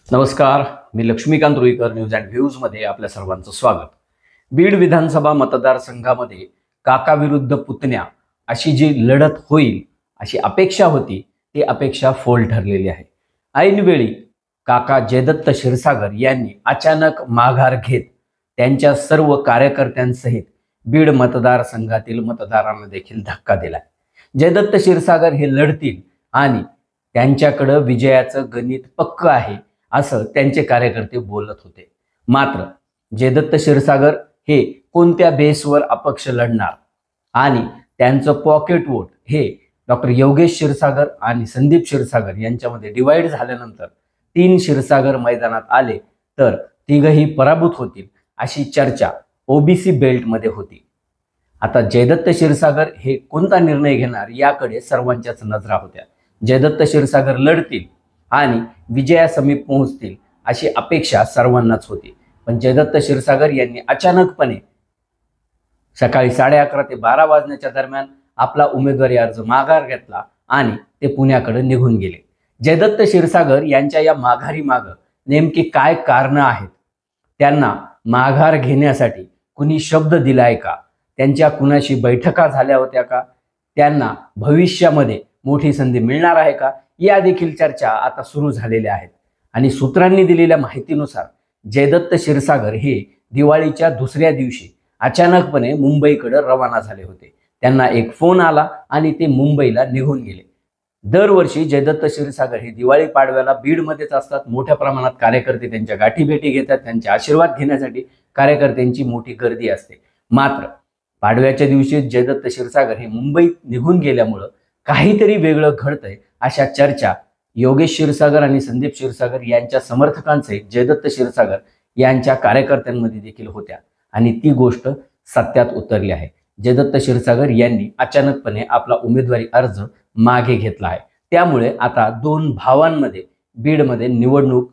नमस्कार. मी Laxmikant Ruikar. News and व्ह्यूजमध्ये आपल्या सर्वांचं स्वागत. बीड विधानसभा मतदारसंघामध्ये काका विरुद्ध पुतण्या अशी जी लढत होईल अशी अपेक्षा होती, ती अपेक्षा फोल ठरलेली आहे. ऐनवेळी काका जयदत्त क्षीरसागर यांनी अचानक माघार घेत त्यांच्या सर्व कार्यकर्त्यांसहित बीड मतदारसंघातील मतदारांना देखील धक्का दिला. जयदत्त क्षीरसागर हे लढतील आणि त्यांच्याकडे विजयाचं गणित पक्क आहे असं त्यांचे कार्यकर्ते बोलत होते. मात्र जयदत्त क्षीरसागर हे कोणत्या बेसवर अपक्ष लढणार आणि त्यांचं पॉकेट वोट हे डॉक्टर योगेश क्षीरसागर आणि संदीप क्षीरसागर यांच्यामध्ये डिवाइड झाल्यानंतर 3 क्षीरसागर मैदानात आले तर तिघही पराभूत होतील अशी चर्चा ओबीसी बेल्टमध्ये होती. आता जयदत्त क्षीरसागर हे कोणता निर्णय घेणार याकडे सर्वांच्याच नजरा होत्या. जयदत्त क्षीरसागर लढतील आणि विजयासमीप पोहोचतील अशी अपेक्षा सर्वांनाच होती. पण जयदत्त क्षीरसागर यांनी अचानकपणे सकाळी 11:30 ते 12 वाजण्याच्या दरम्यान आपला उमेदवारी अर्ज माघार घेतला आणि ते पुण्याकडे निघून गेले. जयदत्त क्षीरसागर यांच्या या माघारी मागं नेमकी काय कारणं आहेत? त्यांना माघार घेण्यासाठी कुणी शब्द दिलाय का? त्यांच्या कुणाशी बैठका झाल्या होत्या का? त्यांना भविष्यामध्ये मोठी संधी मिळणार आहे का? या देखील चर्चा आता सुरू झालेल्या आहेत. आणि सूत्रांनी दिलेल्या माहितीनुसार जयदत्त क्षीरसागर हे दिवाळीच्या दुसऱ्या दिवशी अचानकपणे मुंबईकडे रवाना झाले होते. त्यांना एक फोन आला आणि ते मुंबईला निघून गेले. दरवर्षी जयदत्त क्षीरसागर हे दिवाळी पाडव्याला बीडमध्येच असतात. मोठ्या प्रमाणात कार्यकर्ते त्यांच्या गाठीभेटी घेतात. त्यांचे आशीर्वाद घेण्यासाठी कार्यकर्त्यांची मोठी गर्दी असते. मात्र पाडव्याच्या दिवशी जयदत्त क्षीरसागर हे मुंबईत निघून गेल्यामुळं काहीतरी वेगळं घडतंय अशा चर्चा योगेश क्षीरसागर आणि संदीप क्षीरसागर यांच्या समर्थकांसहित जयदत्त क्षीरसागर यांच्या कार्यकर्त्यांमध्ये देखील होत्या आणि ती गोष्ट सत्यात उतरली आहे. जयदत्त क्षीरसागर यांनी अचानकपणे आपला उमेदवारी अर्ज मागे घेतला आहे. त्यामुळे आता 2 भावांमध्ये बीडमध्ये निवडणूक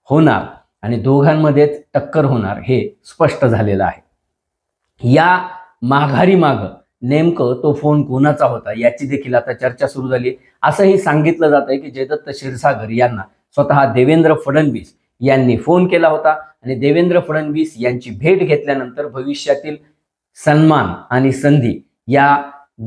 होणार आणि दोघांमध्येच टक्कर होणार हे स्पष्ट झालेलं आहे. या माघारी मागं नेमकं तो फोन कोणाचा होता याची देखील आता चर्चा सुरू झाली. असंही सांगितलं जात आहे की जयदत्त क्षीरसागर यांना स्वतः देवेंद्र फडणवीस यांनी फोन केला होता आणि देवेंद्र फडणवीस यांची भेट घेतल्यानंतर भविष्यातील सन्मान आणि संधी या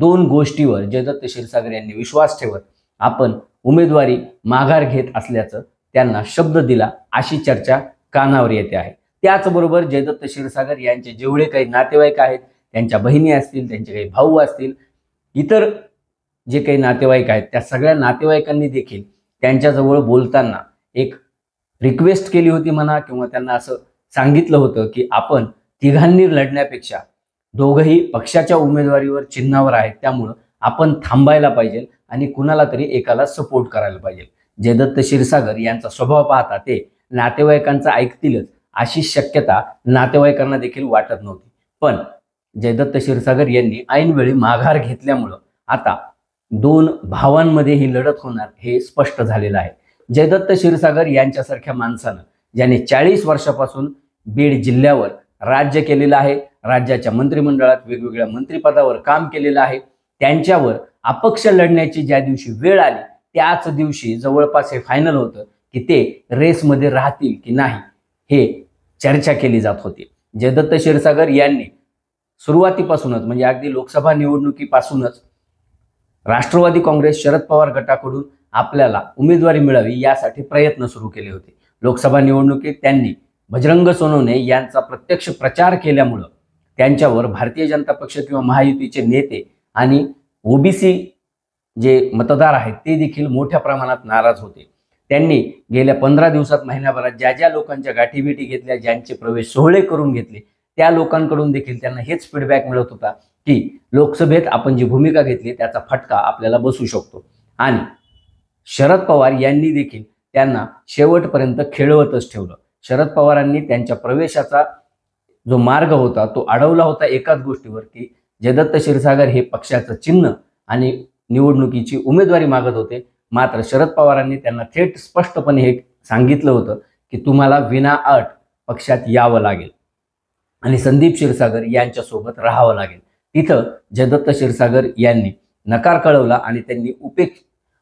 2 गोष्टीवर जयदत्त क्षीरसागर यांनी विश्वास ठेवत आपण उमेदवारी माघार घेत असल्याचं त्यांना शब्द दिला अशी चर्चा कानावर येते आहे. त्याचबरोबर जयदत्त क्षीरसागर यांचे जेवढे काही नातेवाईक आहेत, त्यांच्या बहिणी असतील, त्यांचे काही भाऊ असतील, इतर जे काही नातेवाईक आहेत त्या सगळ्या नातेवाईकांनी देखील त्यांच्याजवळ बोलताना एक रिक्वेस्ट केली होती म्हणा किंवा त्यांना असं सांगितलं होतं की आपण तिघांनी लढण्यापेक्षा दोघंही पक्षाच्या उमेदवारीवर चिन्हावर आहेत, त्यामुळं आपण थांबायला पाहिजे आणि कुणाला तरी एकाला सपोर्ट करायला पाहिजे. जयदत्त क्षीरसागर यांचा स्वभाव पाहता ते नातेवाईकांचा ऐकतीलच अशी शक्यता नातेवाईकांना देखील वाटत नव्हती. पण जयदत्त क्षीरसागर यांनी ऐनवेळी माघार घेतल्यामुळं आता 2 भावांमध्ये ही लढत होणार हे स्पष्ट झालेलं आहे. जयदत्त क्षीरसागर यांच्यासारख्या माणसानं ज्याने 40 वर्षापासून बीड जिल्ह्यावर राज्य केलेलं आहे, राज्याच्या मंत्रिमंडळात वेगवेगळ्या मंत्रिपदावर काम केलेलं आहे, त्यांच्यावर अपक्ष लढण्याची ज्या दिवशी वेळ आली त्याच दिवशी जवळपास हे फायनल होतं की ते रेसमध्ये राहतील की नाही हे चर्चा केली जात होती. जयदत्त क्षीरसागर यांनी सुरुवातीपासूनच म्हणजे अगदी लोकसभा निवडणुकीपासूनच राष्ट्रवादी काँग्रेस शरद पवार गटाकडून आपल्याला उमेदवारी मिळावी यासाठी प्रयत्न सुरू केले होते. लोकसभा निवडणुकीत त्यांनी बजरंग सोनवणे यांचा प्रत्यक्ष प्रचार केल्यामुळं त्यांच्यावर भारतीय जनता पक्ष किंवा महायुतीचे नेते आणि ओबीसी जे मतदार आहेत ते देखील मोठ्या प्रमाणात नाराज होते. त्यांनी गेल्या 15 दिवसात महिन्याभरात ज्या ज्या लोकांच्या गाठीभेटी घेतल्या, ज्यांचे प्रवेश सोहळे करून घेतले, त्या लोकांकडून देखील त्यांना हेच फीडबॅक मिळत होता की लोकसभेत आपण जी भूमिका घेतली त्याचा फटका आपल्याला बसू शकतो. आणि शरद पवार यांनी देखील त्यांना शेवटपर्यंत खेळवतच ठेवलं. शरद पवारांनी त्यांच्या प्रवेशाचा जो मार्ग होता तो अडवला होता एकाच गोष्टीवर की जयदत्त क्षीरसागर हे पक्षाचं चिन्ह आणि निवडणुकीची उमेदवारी मागत होते. मात्र शरद पवारांनी त्यांना थेट स्पष्टपणे हे सांगितलं होतं की तुम्हाला विनाअट पक्षात यावं लागेल आणि संदीप क्षीरसागर यांच्यासोबत राहावं लागेल. तिथं जयदत्त क्षीरसागर यांनी नकार कळवला आणि त्यांनी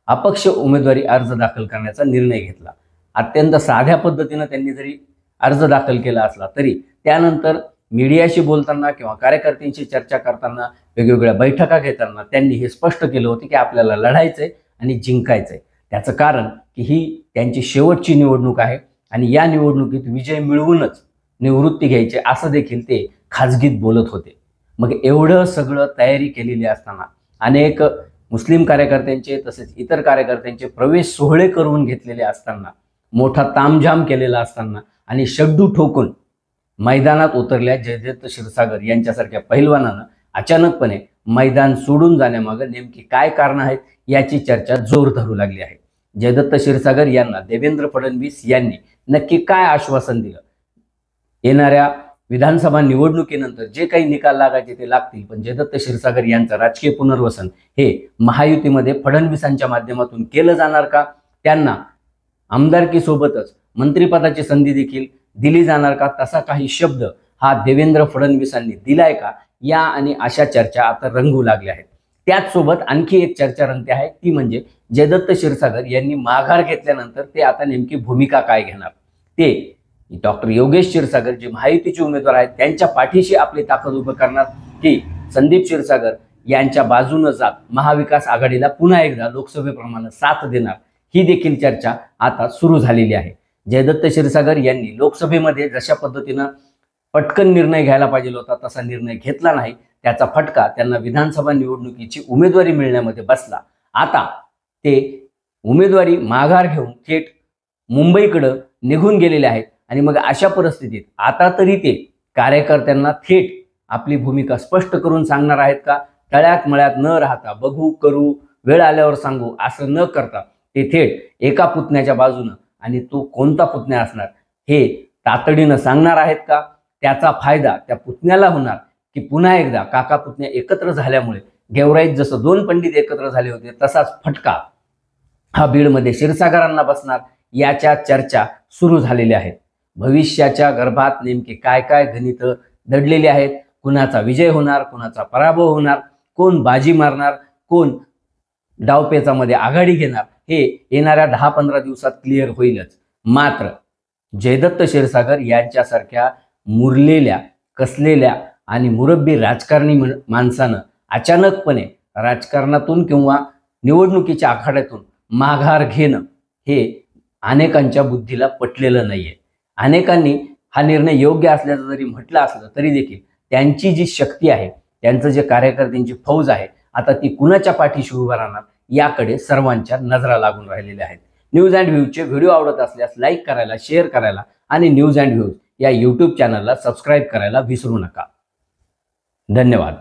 अपक्ष उमेदवारी अर्ज दाखल करण्याचा निर्णय घेतला. अत्यंत साध्या पद्धतीनं त्यांनी जरी अर्ज दाखल केला असला तरी त्यानंतर मीडियाशी बोलताना किंवा कार्यकर्त्यांशी चर्चा करताना वेगवेगळ्या बैठका घेताना त्यांनी हे स्पष्ट केलं होतं की आपल्याला लढायचंय आणि जिंकायचंय. त्याचं कारण की ही त्यांची शेवटची निवडणूक आहे आणि या निवडणुकीत विजय मिळवूनच निवृत्ती घ्यायची असं देखील ते खाजगीत बोलत होते. मग एवढं सगळं तयारी केलेली असताना अनेक मुस्लिम कार्यकर्त्यांचे तसेच इतर कार्यकर्त्यांचे प्रवेश सोहळे करून घेतलेले असताना, मोठा तामझाम केलेला असताना आणि शड्डू ठोकून मैदानात उतरल्या जयदत्त क्षीरसागर यांच्यासारख्या पैलवानानं अचानकपणे मैदान सोडून जाण्यामागे नेमकी काय कारणं आहेत याची चर्चा जोर धरू लागली आहे. जयदत्त क्षीरसागर यांना देवेंद्र फडणवीस यांनी नक्की काय आश्वासन दिलं? येणाऱ्या विधानसभा निवडणुकीनंतर जे काही निकाल लागायचे ते लागतील, पण जयदत्त क्षीरसागर यांचं राजकीय पुनर्वसन हे महायुतीमध्ये फडणवीसांच्या माध्यमातून केलं जाणार का? त्यांना आमदारकीसोबतच मंत्रिपदाची संधी देखील दिली जाणार का? तसा काही शब्द हा देवेंद्र फडणवीसांनी दिलाय का? या आणि अशा चर्चा आता रंगू लागल्या आहेत. त्याचसोबत आणखी एक चर्चा रंगते आहे, ती म्हणजे जयदत्त क्षीरसागर यांनी माघार घेतल्यानंतर ते आता नेमकी भूमिका काय घेणार? ते डॉक्टर योगेश क्षीरसागर जे महायुतीचे उमेदवार आहेत त्यांच्या पाठीशी आपली ताकद उभं करणार की संदीप क्षीरसागर यांच्या बाजूने जात महाविकास आघाडीला पुन्हा एकदा लोकसभेप्रमाणे साथ देणार? ही देखील चर्चा आता सुरू झालेली आहे. जयदत्त क्षीरसागर यांनी लोकसभेमध्ये जशा पद्धतीनं पटकन निर्णय घ्यायला पाहिजे होता तसा निर्णय घेतला नाही. त्याचा फटका त्यांना विधानसभा निवडणुकीची उमेदवारी मिळण्यामध्ये बसला. आता ते उमेदवारी माघार घेऊन थेट मुंबईकडे निघून गेलेले आहेत आणि मग अशा परिस्थितीत आता तरी ते कार्यकर्त्यांना थेट आपली भूमिका स्पष्ट करून सांगणार आहेत का? तळ्यात मळ्यात न राहता बघू करू वेळ आल्यावर सांगू असं न करता ते थेट एका पुतण्याच्या बाजूनं, आणि तो कोणता पुतण्या असणार हे तातडीनं सांगणार आहेत का? त्याचा फायदा त्या पुतण्याला होणार की पुन्हा एकदा काका पुतण्या एकत्र झाल्यामुळे गेवराईत जसं दोन पंडित एकत्र झाले होते तसाच फटका हा बीडमध्ये क्षीरसागरांना बसणार? याच्या चर्चा सुरू झालेल्या आहेत. भविष्याच्या गर्भात नेमके काय काय गणित दडलेली आहेत? कुणाचा विजय होणार, कुणाचा पराभव होणार, कोण बाजी मारणार, कोण डावपेचामध्ये आघाडी घेणार, हे येणाऱ्या 10-15 दिवसात क्लिअर होईलच. मात्र जयदत्त क्षीरसागर यांच्यासारख्या मुरलेल्या, कसलेल्या आणि मुरब्बी राजकारणी माणसानं अचानकपणे राजकारणातून किंवा निवडणुकीच्या आखाड्यातून माघार घेणं हे अनेकांच्या बुद्धीला पटलेलं नाहीये. अनेकांनी हा निर्णय योग्य असल्याचं जरी म्हटलं असलं तरी देखील त्यांची जी शक्ती आहे, त्यांचं जे कार्यकर्त्यांची फौज आहे, आता ती कुणाच्या पाठीशी उभं राहणार याकडे सर्वांच्या नजरा लागून राहिलेल्या आहेत. न्यूज अँड व्ह्यूजचे व्हिडिओ आवडत असल्यास लाईक करायला, शेअर करायला आणि न्यूज अँड व्ह्यूज या यूट्यूब चॅनलला सबस्क्राईब करायला विसरू नका. धन्यवाद.